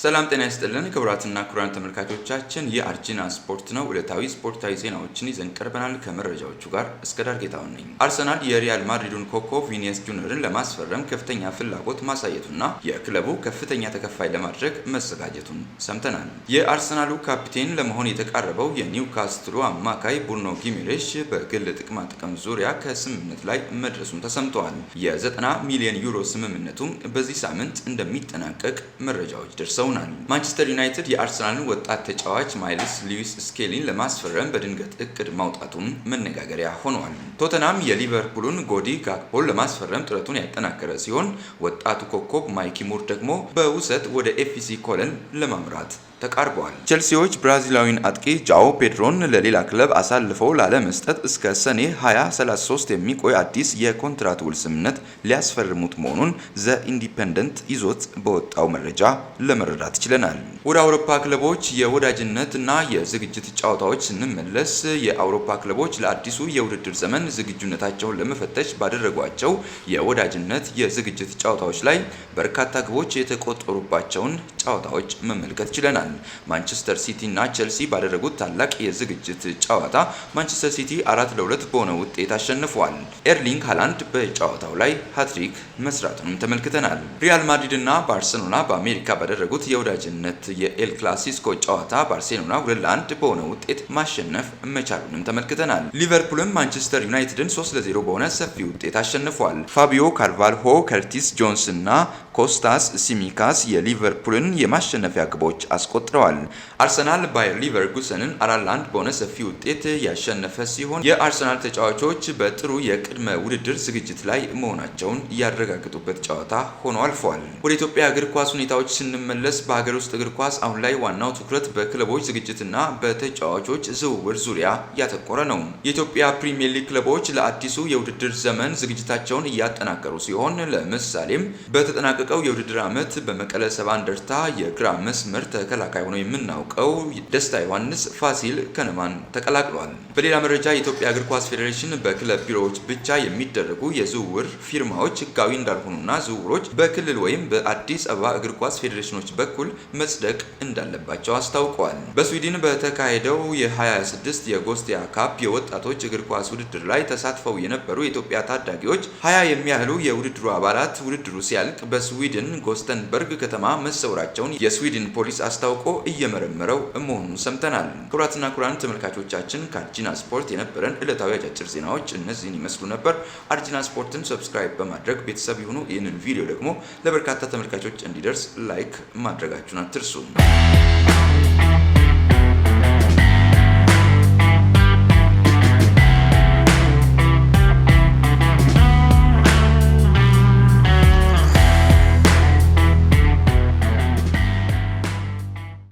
ሰላም ጤና ይስጥልን ክቡራትና ክቡራን ተመልካቾቻችን የአርጂና ስፖርት ነው። ዕለታዊ ስፖርታዊ ዜናዎችን ይዘን ቀርበናል። ከመረጃዎቹ ጋር እስከዳር ጌታው ነኝ። አርሰናል የሪያል ማድሪዱን ኮከብ ቪኒሲየስ ጁኒየርን ለማስፈረም ከፍተኛ ፍላጎት ማሳየቱና የክለቡ ከፍተኛ ተከፋይ ለማድረግ መዘጋጀቱን ሰምተናል። የአርሰናሉ ካፒቴን ለመሆን የተቃረበው የኒውካስትሉ አማካይ ቡርኖ ጊሜሬሽ በግል ጥቅማ ጥቅም ዙሪያ ከስምምነት ላይ መድረሱን ተሰምተዋል። የ90 ሚሊዮን ዩሮ ስምምነቱም በዚህ ሳምንት እንደሚጠናቀቅ መረጃዎች ደርሰዋል። ማንቸስተር ዩናይትድ የአርሰናልን ወጣት ተጫዋች ማይልስ ሉዊስ ስኬሊን ለማስፈረም በድንገት እቅድ ማውጣቱን መነጋገሪያ ሆኗል። ቶተናም የሊቨርፑልን ጎዲ ጋክፖን ለማስፈረም ጥረቱን ያጠናከረ ሲሆን ወጣቱ ኮከብ ማይኪ ሙር ደግሞ በውሰት ወደ ኤፍሲ ኮለን ለማምራት ተቃርበዋል። ቼልሲዎች ብራዚላዊን አጥቂ ጃኦ ፔድሮን ለሌላ ክለብ አሳልፈው ላለመስጠት እስከ ሰኔ 2033 የሚቆይ አዲስ የኮንትራት ውል ስምምነት ሊያስፈርሙት መሆኑን ዘ ኢንዲፔንደንት ይዞት በወጣው መረጃ ለመረዳት ችለናል። ወደ አውሮፓ ክለቦች የወዳጅነት እና የዝግጅት ጨዋታዎች ስንመለስ የአውሮፓ ክለቦች ለአዲሱ የውድድር ዘመን ዝግጁነታቸውን ለመፈተሽ ባደረጓቸው የወዳጅነት የዝግጅት ጨዋታዎች ላይ በርካታ ግቦች የተቆጠሩባቸውን ጨዋታዎች መመልከት ችለናል። ማንቸስተር ሲቲ እና ቼልሲ ባደረጉት ታላቅ የዝግጅት ጨዋታ ማንቸስተር ሲቲ 4-2 በሆነ ውጤት አሸንፏል። ኤርሊንግ ሃላንድ በጨዋታው ላይ ሃትሪክ መስራቱንም ተመልክተናል። ሪያል ማድሪድ እና ባርሴሎና በአሜሪካ ባደረጉት የወዳጅነት የኤል ክላሲኮ ጨዋታ ባርሴሎና 2-1 በሆነ ውጤት ማሸነፍ መቻሉንም ተመልክተናል። ሊቨርፑልም ማንቸስተር ዩናይትድን 3-0 በሆነ ሰፊ ውጤት አሸንፏል። ፋቢዮ ካርቫልሆ፣ ከርቲስ ጆንስ እና ኮስታስ ሲሚካስ የሊቨርፑልን የማሸነፊያ ግቦች አስቆጥረዋል። አርሰናል ባየር ሊቨርኩሰንን 4-1 በሆነ ሰፊ ውጤት ያሸነፈ ሲሆን የአርሰናል ተጫዋቾች በጥሩ የቅድመ ውድድር ዝግጅት ላይ መሆናቸውን ያረጋገጡበት ጨዋታ ሆኖ አልፏል። ወደ ኢትዮጵያ እግር ኳስ ሁኔታዎች ስንመለስ በሀገር ውስጥ እግር ኳስ አሁን ላይ ዋናው ትኩረት በክለቦች ዝግጅትና በተጫዋቾች ዝውውር ዙሪያ ያተኮረ ነው። የኢትዮጵያ ፕሪሚየር ሊግ ክለቦች ለአዲሱ የውድድር ዘመን ዝግጅታቸውን እያጠናከሩ ሲሆን ለምሳሌም በተጠናቀቀው የውድድር ዓመት በመቀለ ሰባ እንደርታ የግራ መስመር ተከላካይ ሆኖ የምናውቀው ደስታ ዮሐንስ ፋሲል ከነማን ተቀላቅሏል። በሌላ መረጃ የኢትዮጵያ እግር ኳስ ፌዴሬሽን በክለብ ቢሮዎች ብቻ የሚደረጉ የዝውውር ፊርማዎች ሕጋዊ እንዳልሆኑና ዝውውሮች በክልል ወይም በአዲስ አበባ እግር ኳስ ፌዴሬሽኖች በኩል መጽደቅ እንዳለባቸው አስታውቀዋል። በስዊድን በተካሄደው የ2026 የጎስቲያ ካፕ የወጣቶች እግር ኳስ ውድድር ላይ ተሳትፈው የነበሩ የኢትዮጵያ ታዳጊዎች 20 የሚያህሉ የውድድሩ አባላት ውድድሩ ሲያልቅ በስዊድን ጎስተንበርግ ከተማ መሰወራቸውን የስዊድን ፖሊስ አስታውቆ እየመረመረው መሆኑን ሰምተናል። ክቡራትና ክቡራን ተመልካቾቻችን ከአርጂና ስፖርት የነበረን ዕለታዊ አጫጭር ዜናዎች እነዚህን ይመስሉ ነበር። አርጂና ስፖርትን ሰብስክራይብ በማድረግ ቤተሰብ ይሁኑ። ይህንን ቪዲዮ ደግሞ ለበርካታ ተመልካቾች እንዲደርስ ላይክ ማድረጋችሁን አትርሱ።